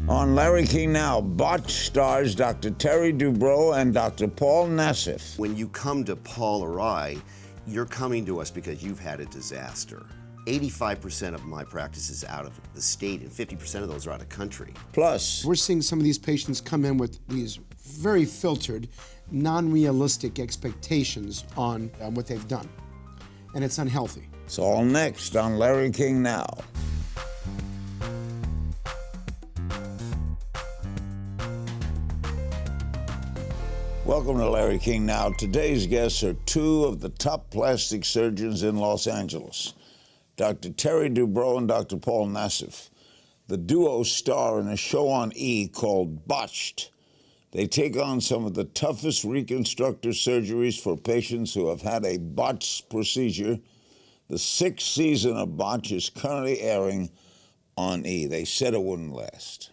On Larry King Now, Botch stars Dr. Terry Dubrow and Dr. Paul Nassif. When you come to Paul or I, you're coming to us because you've had a disaster. 85% of my practice is out of the state, and 50% of those are out of country. Plus, we're seeing some of these patients come in with these very filtered, non-realistic expectations on what they've done, and it's unhealthy. It's all next on Larry King Now. Welcome to Larry King Now. Today's guests are two of the top plastic surgeons in Los Angeles, Dr. Terry Dubrow and Dr. Paul Nassif. The duo star in a show on E! Called Botched. They take on some of the toughest reconstructive surgeries for patients who have had a botched procedure. The 6th season of Botch is currently airing on E! They said it wouldn't last.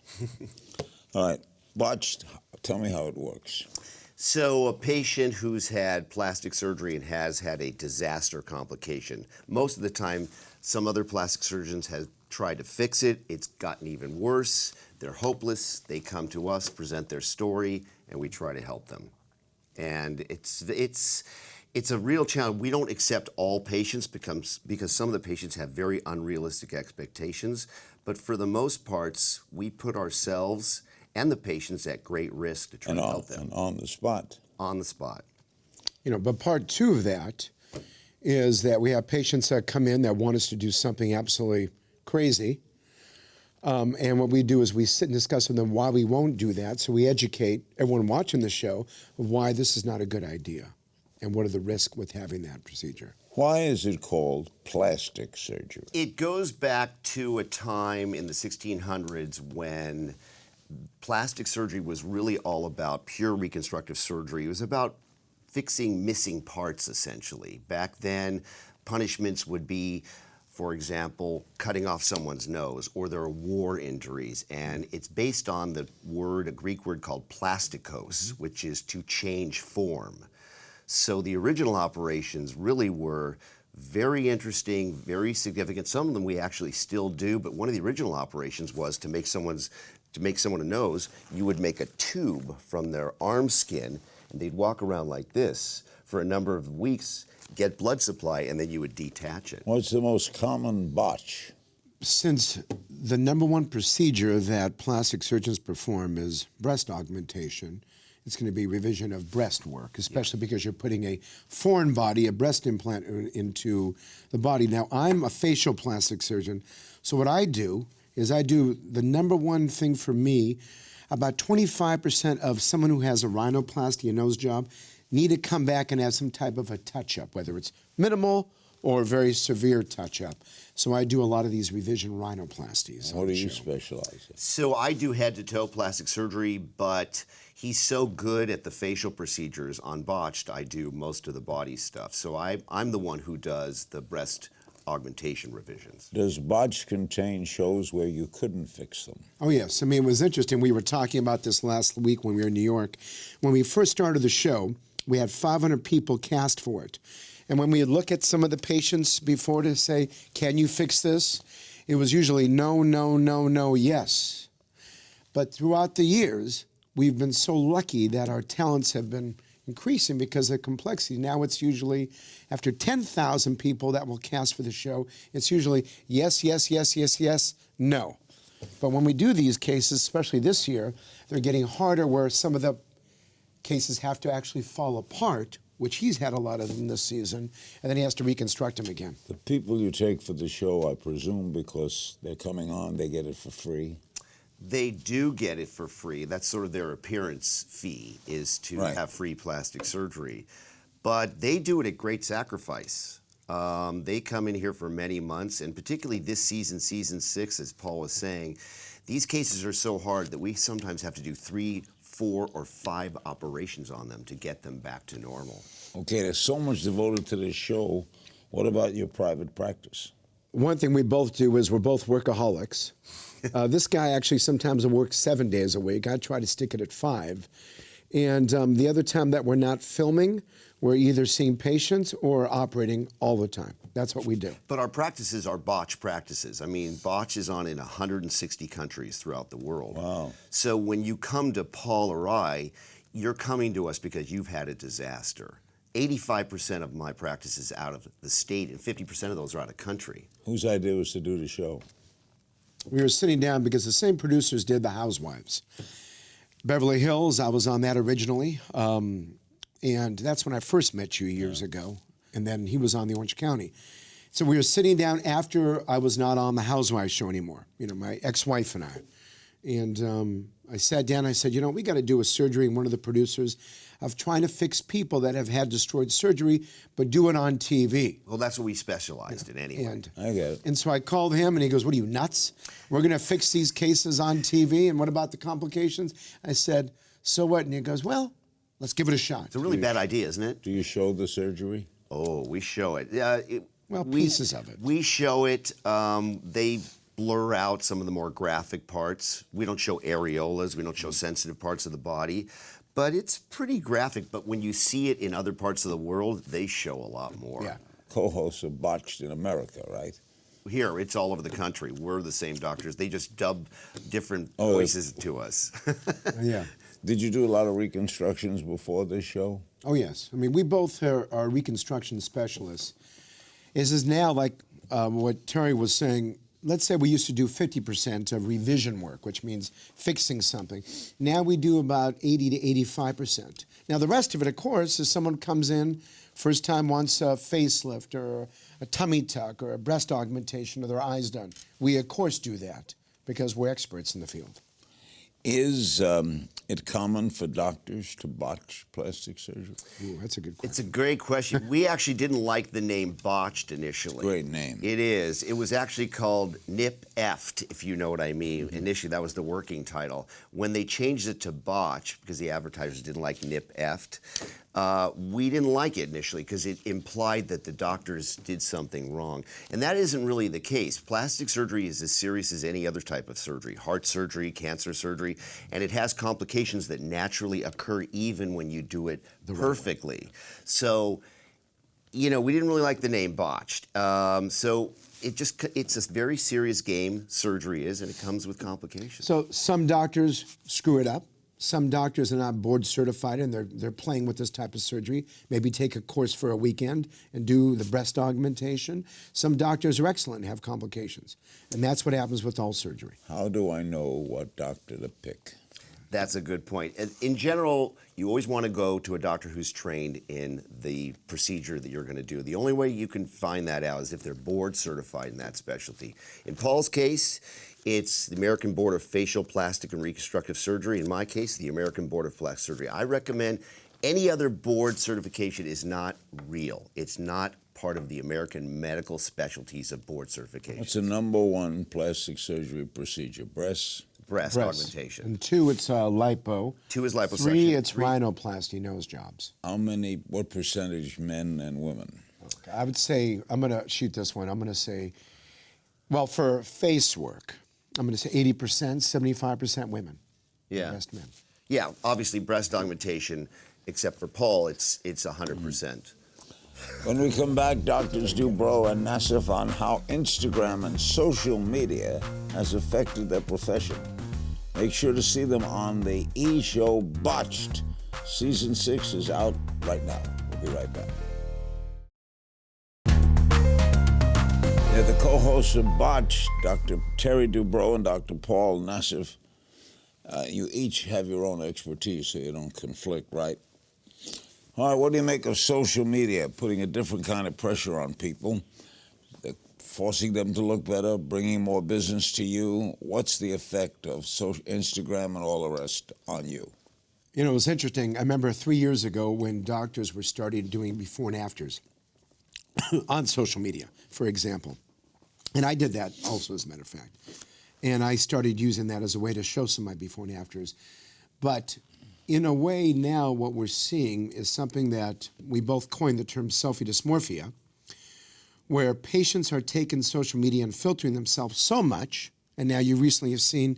All right, Botched, tell me how it works. So a patient who's had plastic surgery and has had a disaster complication, most of the time some other plastic surgeons have tried to fix it, it's gotten even worse, they're hopeless, they come to us, present their story, and we try to help them. And it's a real challenge. We don't accept all patients because some of the patients have very unrealistic expectations, but for the most parts, we put ourselves and the patients at great risk to try to help them. And on the spot. On the spot. You know, but part two of that is that we have patients that come in that want us to do something absolutely crazy. And what we do is we sit and discuss with them why we won't do that. So we educate everyone watching the show of why this is not a good idea and what are the risks with having that procedure. Why is it called plastic surgery? It goes back to a time in the 1600s when plastic surgery was really all about pure reconstructive surgery. It was about fixing missing parts, essentially. Back then, punishments would be, for example, cutting off someone's nose, or there are war injuries, and it's based on the word, a Greek word called plastikos, which is to change form. So the original operations really were very interesting, very significant. Some of them we actually still do, but one of the original operations was to make someone a nose, you would make a tube from their arm skin, and they'd walk around like this for a number of weeks, get blood supply, and then you would detach it. What's the most common botch? Since the number one procedure that plastic surgeons perform is breast augmentation, it's going to be revision of breast work, especially because you're putting a foreign body, a breast implant into the body. Now, I'm a facial plastic surgeon, so what I do is I do the number one thing for me. About 25% of someone who has a rhinoplasty, a nose job, need to come back and have some type of a touch-up, whether it's minimal or a very severe touch-up. So I do a lot of these revision rhinoplasties. What do you specialize in? So I do head-to-toe plastic surgery, but he's so good at the facial procedures on Botched, I do most of the body stuff. So I'm the one who does the breast augmentation revisions. Does Botch contain shows where you couldn't fix them? Oh, yes. I mean, it was interesting. We were talking about this last week when we were in New York. When we first started the show, we had 500 people cast for it. And when we look at some of the patients before to say, can you fix this? It was usually no, no, no, no, yes. But throughout the years, we've been so lucky that our talents have been increasing because of complexity. Now it's usually, after 10,000 people that will cast for the show, it's usually yes, yes, yes, yes, yes, no. But when we do these cases, especially this year, they're getting harder where some of the cases have to actually fall apart, which he's had a lot of them this season, and then he has to reconstruct them again. The people you take for the show, I presume, because they're coming on, they get it for free? They do get it for free. That's sort of their appearance fee, is to have free plastic surgery. But they do it at great sacrifice. They come in here for many months, and particularly this season, season 6, as Paul was saying, these cases are so hard that we sometimes have to do 3, 4, or 5 operations on them to get them back to normal. Okay, there's so much devoted to this show. What about your private practice? One thing we both do is we're both workaholics. This guy actually sometimes will work 7 days a week. I try to stick it at 5. And the other time that we're not filming, we're either seeing patients or operating all the time. That's what we do. But our practices are Botch practices. I mean, Botch is on in 160 countries throughout the world. Wow. So when you come to Paul or I, you're coming to us because you've had a disaster. 85% of my practice is out of the state, and 50% of those are out of country. Whose idea was to do the show? We were sitting down because the same producers did The Housewives. Beverly Hills, I was on that originally. And that's when I first met you years ago. And then he was on the Orange County. So we were sitting down after I was not on the Housewives show anymore, you know, my ex-wife and I. And I sat down, I said, you know, we got to do a surgery, and one of the producers of trying to fix people that have had destroyed surgery, but do it on TV. Well, that's what we specialized in anyway. And, I get it. and so I called him, and he goes, what are you, nuts? We're going to fix these cases on TV, and what about the complications? I said, so what? And he goes, well, let's give it a shot. It's a really bad idea, isn't it? Do you show the surgery? Oh, we show it. Well, pieces of it. We show it. They blur out some of the more graphic parts. We don't show areolas. We don't show sensitive parts of the body. But it's pretty graphic. But when you see it in other parts of the world, they show a lot more. Yeah. Co-hosts of Botched in America, right? Here, it's all over the country. We're the same doctors. They just dub different voices to us. Yeah. Did you do a lot of reconstructions before this show? Oh, yes. I mean, we both are reconstruction specialists. Is now like what Terry was saying, let's say we used to do 50% of revision work, which means fixing something. Now we do about 80 to 85%. Now the rest of it, of course, is someone comes in, first time wants a facelift or a tummy tuck or a breast augmentation or their eyes done. We, of course, do that because we're experts in the field. Is it common for doctors to botch plastic surgery? Ooh, that's a good question. It's a great question. We actually didn't like the name Botched initially. Great name. It is. It was actually called Nip-Effed, if you know what I mean. Initially, that was the working title. When they changed it to Botch, because the advertisers didn't like Nip-Effed, we didn't like it initially because it implied that the doctors did something wrong. And that isn't really the case. Plastic surgery is as serious as any other type of surgery, heart surgery, cancer surgery, and it has complications that naturally occur even when you do it perfectly. So, you know, we didn't really like the name Botched. So it's a very serious game, surgery is, and it comes with complications. So some doctors screw it up. Some doctors are not board certified and they're playing with this type of surgery. Maybe take a course for a weekend and do the breast augmentation. Some doctors are excellent and have complications. And that's what happens with all surgery. How do I know what doctor to pick? That's a good point. In general, you always want to go to a doctor who's trained in the procedure that you're going to do. The only way you can find that out is if they're board certified in that specialty. In Paul's case, it's the American Board of Facial, Plastic, and Reconstructive Surgery. In my case, the American Board of Plastic Surgery. I recommend any other board certification is not real. It's not part of the American medical specialties of board certification. What's the #1 plastic surgery procedure? Breast? Breast augmentation. And 2, it's lipo. 2 is liposuction. 3, it's rhinoplasty, nose jobs. What percentage men and women? Okay. I would say, I'm going to shoot this one. I'm going to say, well, for face work, I'm going to say 80%, 75% women. Yeah. The rest men. Yeah, obviously breast augmentation, except for Paul, it's 100%. When we come back, Doctors Dubrow and Nassif on how Instagram and social media has affected their profession. Make sure to see them on the E! Show Botched. Season 6 is out right now. We'll be right back. They're the co-hosts of Botch, Dr. Terry Dubrow and Dr. Paul Nassif. You each have your own expertise, so you don't conflict, right? All right, what do you make of social media, putting a different kind of pressure on people, forcing them to look better, bringing more business to you? What's the effect of Instagram and all the rest on you? You know, it was interesting. I remember 3 years ago when doctors were starting doing before and afters on social media, for example. And I did that also, as a matter of fact. And I started using that as a way to show some of my before and afters. But in a way now what we're seeing is something that we both coined the term selfie dysmorphia, where patients are taking social media and filtering themselves so much, and now you recently have seen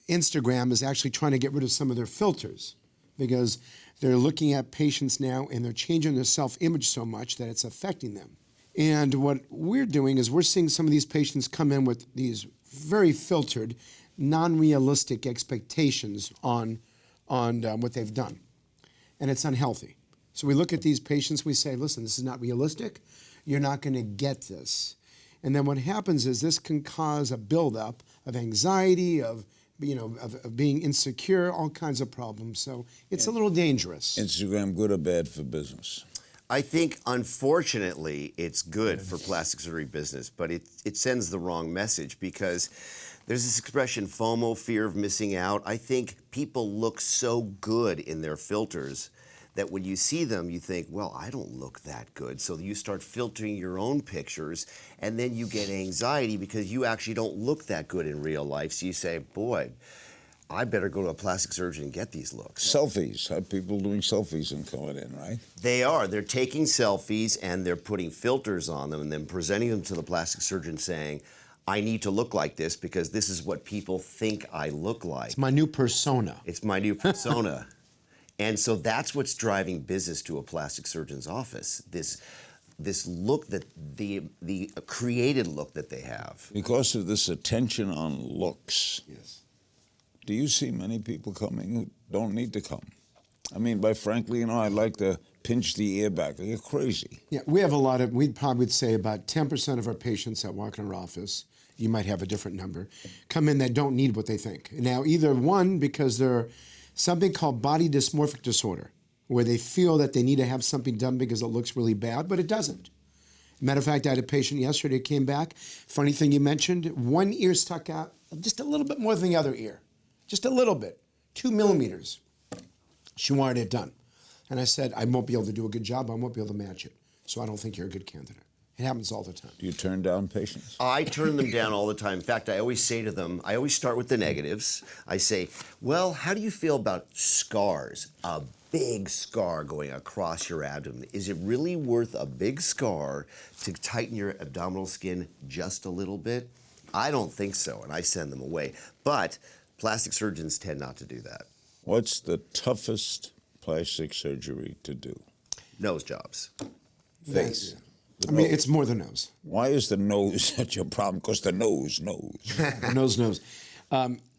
Instagram is actually trying to get rid of some of their filters because they're looking at patients now and they're changing their self-image so much that it's affecting them. And what we're doing is we're seeing some of these patients come in with these very filtered, non-realistic expectations on what they've done. And it's unhealthy. So we look at these patients, we say, listen, this is not realistic. You're not going to get this. And then what happens is this can cause a buildup of anxiety, of being insecure, all kinds of problems. So it's a little dangerous. Instagram, good or bad for business? I think, unfortunately, it's good for plastic surgery business, but it sends the wrong message because there's this expression, FOMO, fear of missing out. I think people look so good in their filters that when you see them, you think, well, I don't look that good. So you start filtering your own pictures, and then you get anxiety because you actually don't look that good in real life. So you say, boy, I better go to a plastic surgeon and get these looks. Selfies. Have people doing selfies and coming in, right? They are. They're taking selfies and they're putting filters on them and then presenting them to the plastic surgeon saying, I need to look like this because this is what people think I look like. It's my new persona. It's my new persona. And so that's what's driving business to a plastic surgeon's office. This look that the created look that they have. Because of this attention on looks. Yes. Do you see many people coming who don't need to come? I mean, frankly, I'd like to pinch the ear back. They're crazy. Yeah, we have a lot of, we'd probably say about 10% of our patients that walk in our office, you might have a different number, come in that don't need what they think. Now, either one, because they're something called body dysmorphic disorder, where they feel that they need to have something done because it looks really bad, but it doesn't. Matter of fact, I had a patient yesterday who came back. Funny thing you mentioned, one ear stuck out just a little bit more than the other ear. Just a little bit, 2 millimeters. She wanted it done. And I said, I won't be able to do a good job. I won't be able to match it. So I don't think you're a good candidate. It happens all the time. Do you turn down patients? I turn them down all the time. In fact, I always say to them, I always start with the negatives. I say, well, how do you feel about scars? A big scar going across your abdomen. Is it really worth a big scar to tighten your abdominal skin just a little bit? I don't think so, and I send them away. But plastic surgeons tend not to do that. What's the toughest plastic surgery to do? Nose jobs. Face. I mean, it's more the nose. Why is the nose such a problem? Because the nose. Nose.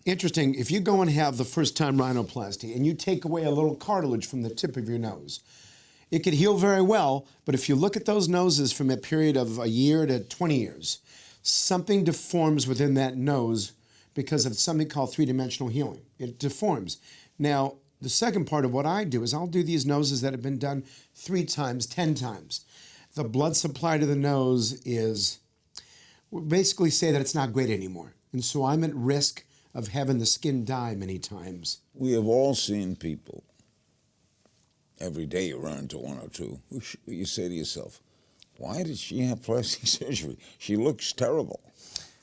Interesting, if you go and have the first time rhinoplasty and you take away a little cartilage from the tip of your nose, it could heal very well, but if you look at those noses from a period of a year to 20 years, something deforms within that nose because of something called three-dimensional healing. It deforms. Now, the second part of what I do is I'll do these noses that have been done 3 times, 10 times. The blood supply to the nose is, we basically say that it's not great anymore. And so I'm at risk of having the skin die many times. We have all seen people. Every day you run into one or two. You say to yourself, why did she have plastic surgery? She looks terrible.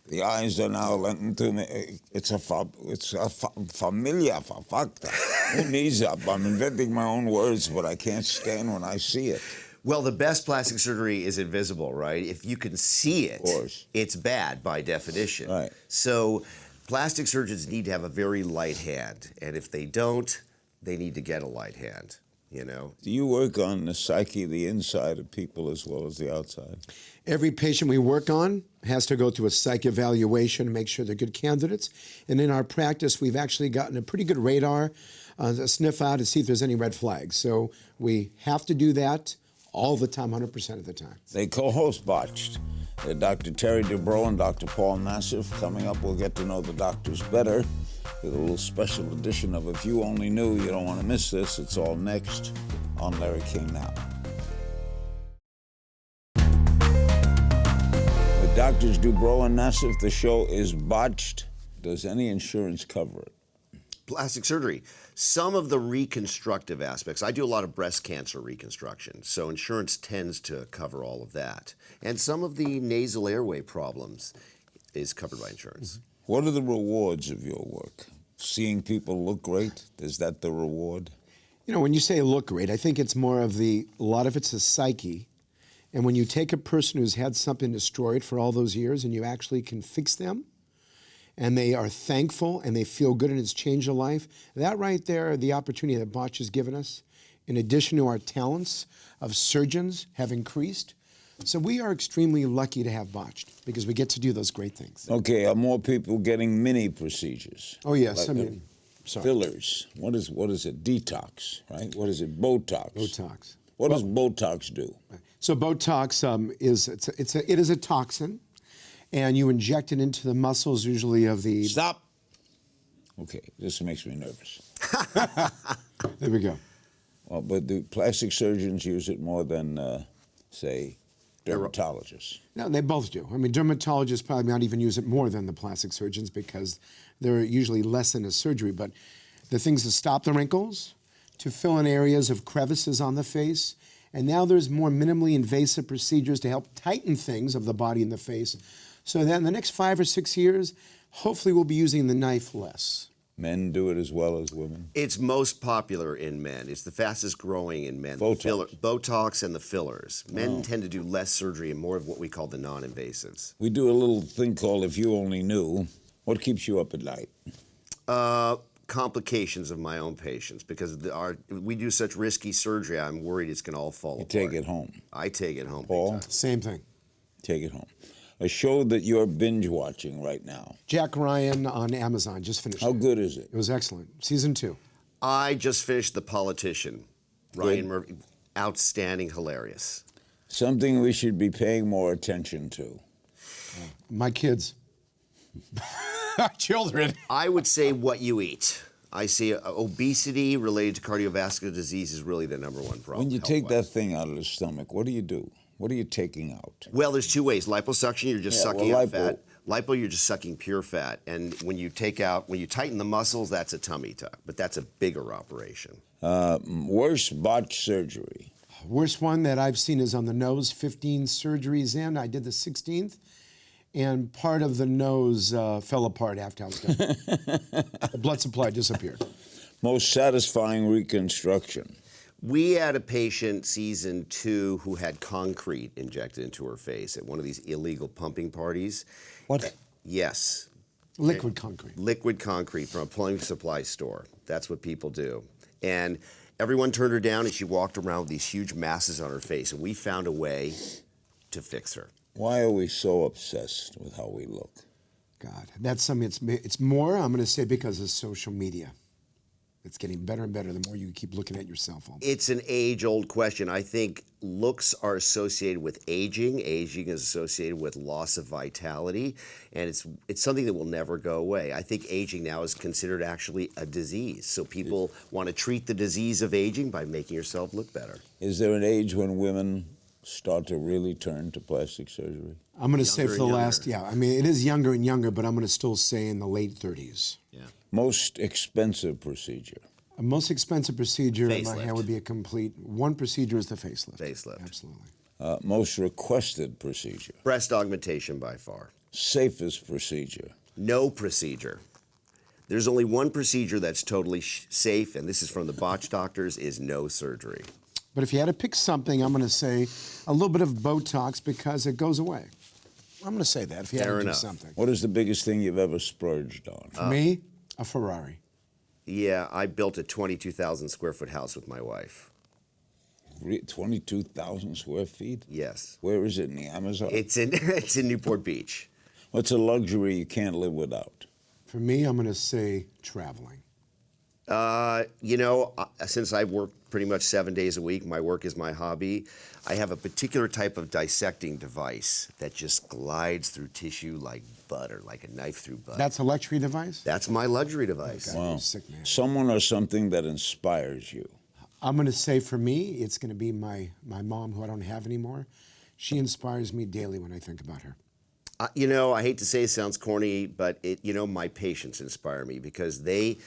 The eyes are now lenten to me. It's a familia facta. Who needs that? I'm inventing my own words, but I can't stand when I see it. Well, the best plastic surgery is invisible, right? If you can see it, it's bad by definition. Right. So plastic surgeons need to have a very light hand, and if they don't, they need to get a light hand, Do you work on the psyche, the inside of people as well as the outside? Every patient we work on has to go through a psych evaluation to make sure they're good candidates. And in our practice, we've actually gotten a pretty good radar, a sniff out to see if there's any red flags. So we have to do that all the time, 100% of the time. They co-host Botched. They're Dr. Terry Dubrow and Dr. Paul Nassif. Coming up, we'll get to know the doctors better with a little special edition of If You Only Knew. You don't want to miss this. It's all next on Larry King Now. With Doctors Dubrow and Nassif, the show is Botched. Does any insurance cover it? Plastic surgery. Some of the reconstructive aspects. I do a lot of breast cancer reconstruction, so insurance tends to cover all of that. And some of the nasal airway problems is covered by insurance. What are the rewards of your work? Seeing people look great, is that the reward? When you say look great, I think it's more of a lot of it's the psyche. And when you take a person who's had something destroyed for all those years and you actually can fix them, and they are thankful and they feel good and it's changed their life. That right there, the opportunity that Botch has given us, in addition to our talents of surgeons have increased. So we are extremely lucky to have Botched because we get to do those great things. Okay, are more people getting mini procedures? Oh, yes. Like I mean, sorry. fillers. What is it? Detox, right? What is it? Botox. Botox. What does Botox do? So Botox it is a toxin, and you inject it into the muscles, usually of the. Stop. Okay, this makes me nervous. There we go. Well, but the plastic surgeons use it more than, say, dermatologists. No, they both do. I mean, dermatologists probably not even use it more than the plastic surgeons because they're usually less in a surgery. But the things to stop the wrinkles, to fill in areas of crevices on the face, and now there's more minimally invasive procedures to help tighten things of the body and the face. So that in the next 5 or 6 years, hopefully we'll be using the knife less. Men do it as well as women? It's most popular in men. It's the fastest growing in men. Botox. Botox and the fillers. Men tend to do less surgery and more of what we call the non-invasives. We do a little thing called If You Only Knew. What keeps you up at night? Complications of my own patients because we do such risky surgery. I'm worried it's going to all fall apart. Take it home. I take it home. Paul? big time. Same thing. Take it home. A show that you're binge watching right now. Jack Ryan on Amazon, just finished How it. good is it? It was excellent. Season 2. I just finished The Politician. Ryan Murphy, outstanding, hilarious. Something we should be paying more attention to. My kids. Our children. I would say what you eat. I see obesity related to cardiovascular disease is really the number one problem. When you take health-wise. that thing out of the stomach, what do you do? What are you taking out? Well, there's two ways. Liposuction, you're just Yeah, sucking well, out fat. Lipo, you're just sucking pure fat. And when you tighten the muscles, that's a tummy tuck. But that's a bigger operation. Worst botched surgery. Worst one that I've seen is on the nose, 15 surgeries in. I did the 16th, and part of the nose fell apart after I was done. The blood supply disappeared. Most satisfying reconstruction. We had a patient, season 2, who had concrete injected into her face at one of these illegal pumping parties. What? Yes. Liquid concrete. Liquid concrete from a plumbing supply store. That's what people do. And everyone turned her down, and she walked around with these huge masses on her face, and we found a way to fix her. Why are we so obsessed with how we look? God, that's something. It's more. I'm going to say because of social media. It's getting better and better the more you keep looking at yourself. It's an age-old question. I think looks are associated with aging. Aging is associated with loss of vitality, and it's something that will never go away. I think aging now is considered actually a disease. So people want to treat the disease of aging by making yourself look better. Is there an age when women start to really turn to plastic surgery? I'm going to say Younger for the and last, younger. I mean, it is younger and younger, but I'm going to still say in the late 30s. Yeah. Most expensive procedure. A most expensive procedure in my Facelift. hand would be a complete, one procedure is the facelift. Facelift. Absolutely. Most requested procedure. Breast augmentation by far. Safest procedure. No procedure. There's only one procedure that's totally safe, and this is from the Botch doctors, is no surgery. But if you had to pick something, I'm going to say a little bit of Botox because it goes away. I'm going to say that if you had Fair to do enough. something. What is the biggest thing you've ever splurged on? For me, a Ferrari. Yeah, I built a 22,000 square foot house with my wife. 22,000 square feet? Yes. Where is it, in the Amazon? It's in Newport Beach. What's a luxury you can't live without? For me, I'm going to say traveling. Since I work pretty much 7 days a week, my work is my hobby, I have a particular type of dissecting device that just glides through tissue like butter, like a knife through butter. That's a luxury device? That's my luxury device. Okay. Wow. You're a sick man. Someone or something that inspires you. I'm going to say for me, it's going to be my mom, who I don't have anymore. She inspires me daily when I think about her. I hate to say it sounds corny, but my patients inspire me because they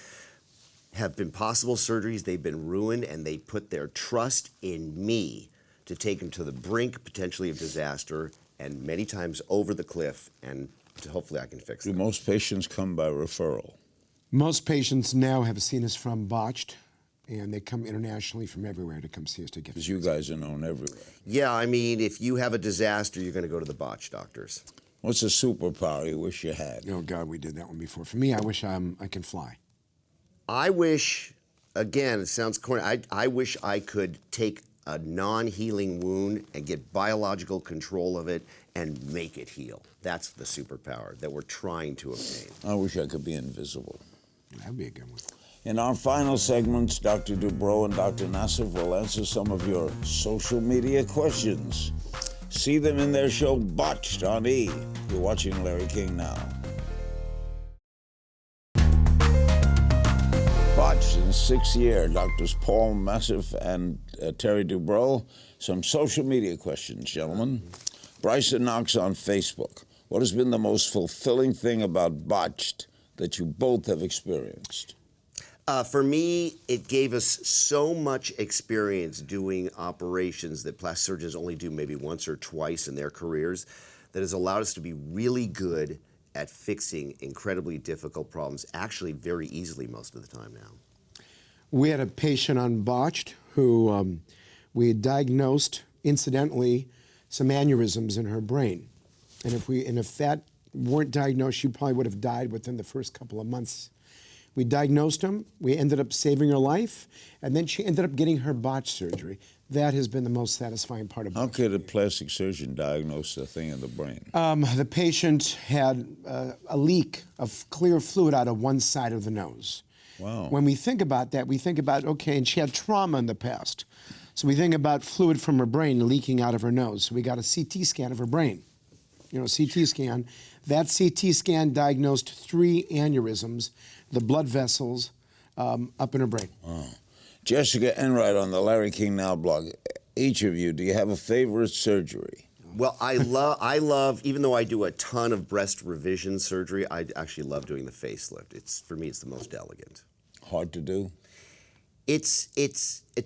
have been possible surgeries, they've been ruined, and they put their trust in me to take them to the brink, potentially, of disaster, and many times over the cliff, and hopefully I can fix Do them. most patients come by referral? Most patients now have seen us from Botched, and they come internationally from everywhere to come see us to get Because you guys are known everywhere. Yeah, I mean, if you have a disaster, you're going to go to the Botch doctors. What's a superpower you wish you had? Oh, God, we did that one before. For me, I wish I can fly. I wish, again, it sounds corny, I wish I could take a non-healing wound and get biological control of it and make it heal. That's the superpower that we're trying to obtain. I wish I could be invisible. That'd be a good one. In our final segments, Dr. Dubrow and Dr. Nassif will answer some of your social media questions. See them in their show Botched on E! You're watching Larry King Now. Botched in 6th year, Doctors Paul Nassif and Terry Dubrow. Some social media questions, gentlemen. Bryson Knox on Facebook. What has been the most fulfilling thing about Botched that you both have experienced? For me, it gave us so much experience doing operations that plastic surgeons only do maybe once or twice in their careers that has allowed us to be really good at fixing incredibly difficult problems, actually very easily most of the time now. We had a patient on Botched who we had diagnosed, incidentally, some aneurysms in her brain. And if that weren't diagnosed, she probably would have died within the first couple of months. We diagnosed them, we ended up saving her life, and then she ended up getting her botched surgery. That has been the most satisfying part of it. How could a plastic surgeon diagnose a thing in the brain? The patient had a leak of clear fluid out of one side of the nose. Wow. When we think about that, we think about, okay, and she had trauma in the past. So we think about fluid from her brain leaking out of her nose. So we got a CT scan of her brain. CT scan. That CT scan diagnosed 3 aneurysms, the blood vessels up in her brain. Wow. Jessica Enright on the Larry King Now blog. Each of you, do you have a favorite surgery? Well, I love, even though I do a ton of breast revision surgery, I actually love doing the facelift. For me, it's the most elegant. Hard to do? It's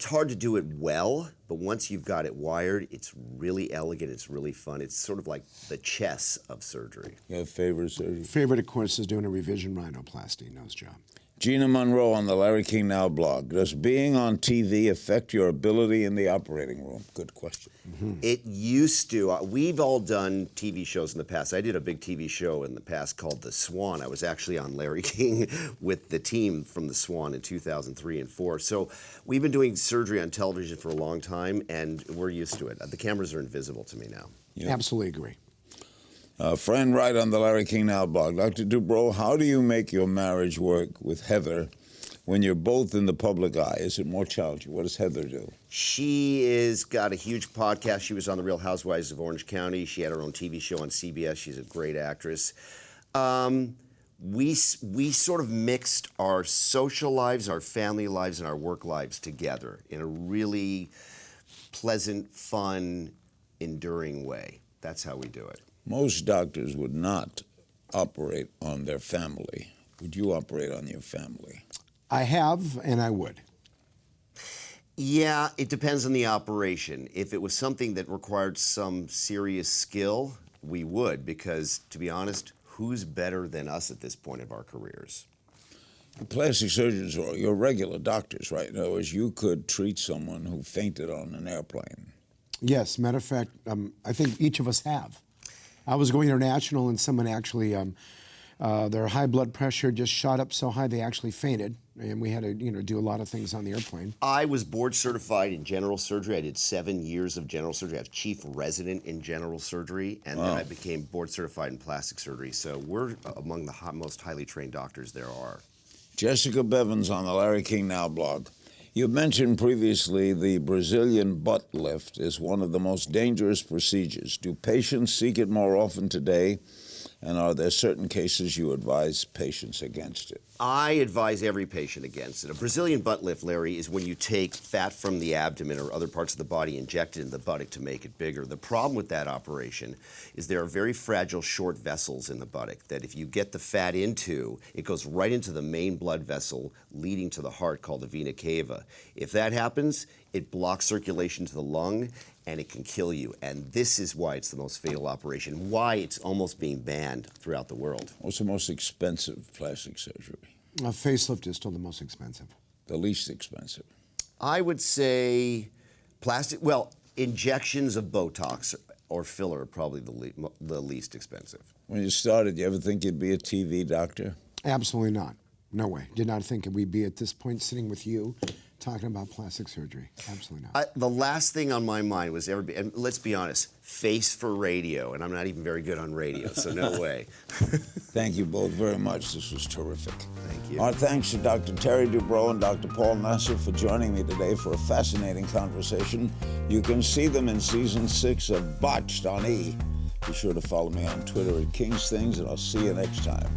hard to do it well, but once you've got it wired, it's really elegant, it's really fun. It's sort of like the chess of surgery. You have a favorite surgery? Favorite, of course, is doing a revision rhinoplasty nose job. Gina Monroe on the Larry King Now blog. Does being on TV affect your ability in the operating room? Good question. Mm-hmm. It used to. We've all done TV shows in the past. I did a big TV show in the past called The Swan. I was actually on Larry King with the team from The Swan in 2003 and 4. So we've been doing surgery on television for a long time, and we're used to it. The cameras are invisible to me now. Yeah. Absolutely agree. Fran Wright on the Larry King Now blog. Dr. Dubrow, how do you make your marriage work with Heather when you're both in the public eye? Is it more challenging? What does Heather do? She has got a huge podcast. She was on The Real Housewives of Orange County. She had her own TV show on CBS. She's a great actress. We sort of mixed our social lives, our family lives, and our work lives together in a really pleasant, fun, enduring way. That's how we do it. Most doctors would not operate on their family. Would you operate on your family? I have, and I would. Yeah, it depends on the operation. If it was something that required some serious skill, we would, because, to be honest, who's better than us at this point of our careers? Plastic surgeons are your regular doctors, right? In other words, you could treat someone who fainted on an airplane. Yes, matter of fact, I think each of us have. I was going international, and someone actually, their high blood pressure just shot up so high they actually fainted, and we had to, do a lot of things on the airplane. I was board certified in general surgery. I did 7 years of general surgery. I was chief resident in general surgery, and then I became board certified in plastic surgery. So we're among the most highly trained doctors there are. Jessica Bevins on the Larry King Now blog. You mentioned previously the Brazilian butt lift is one of the most dangerous procedures. Do patients seek it more often today? And are there certain cases you advise patients against it? I advise every patient against it. A Brazilian butt lift, Larry, is when you take fat from the abdomen or other parts of the body, inject it in the buttock to make it bigger. The problem with that operation is there are very fragile, short vessels in the buttock that if you get the fat into, it goes right into the main blood vessel leading to the heart called the vena cava. If that happens, it blocks circulation to the lung, and it can kill you. And this is why it's the most fatal operation, why it's almost being banned throughout the world. What's the most expensive plastic surgery? A facelift is still the most expensive. The least expensive? I would say injections of Botox or filler are probably the least expensive. When you started, you ever think you'd be a TV doctor? Absolutely not. No way. Did not think we'd be at this point sitting with you talking about plastic surgery. Absolutely not. The last thing on my mind was and let's be honest, face for radio, and I'm not even very good on radio, so no way. Thank you both very much. This was terrific. Thank you. Our thanks to Dr. Terry Dubrow and Dr. Paul Nassif for joining me today for a fascinating conversation. You can see them in season 6 of Botched on E! Be sure to follow me on Twitter at King's Things, and I'll see you next time.